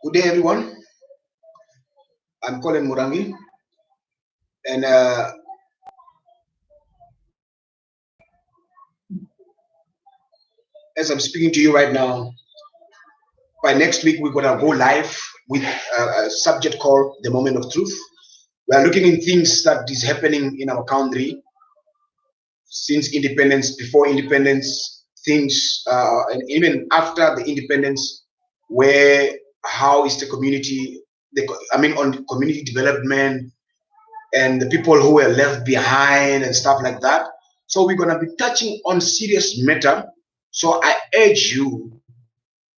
Good day, everyone. I'm Colin Murangi, and as I'm speaking to you right now, by next week we're gonna go live with a subject called "The Moment of Truth." We are looking in things that is happening in our country since independence, before independence, things, and even after the independence, where how is the community? On community development and the people who were left behind and stuff like that. So we're gonna be touching on serious matter. So I urge you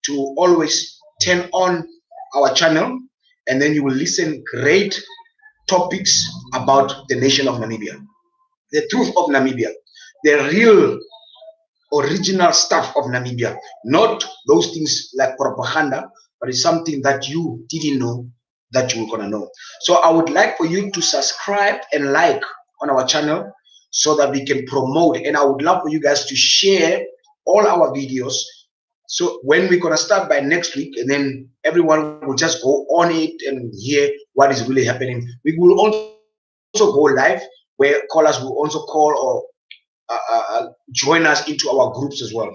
to always turn on our channel, and then you will listen great topics about the nation of Namibia, the truth of Namibia, the real original stuff of Namibia, not those things like propaganda, but it's something that you didn't know that you were gonna know. So I would like for you to subscribe and like on our channel so that we can promote. And I would love for you guys to share all our videos. So when we're gonna start by next week, and then everyone will just go on it and hear what is really happening. We will also go live where callers will also call or join us into our groups as well.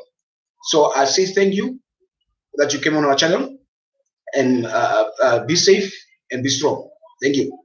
So I say thank you that you came on our channel, and be safe and be strong. Thank you.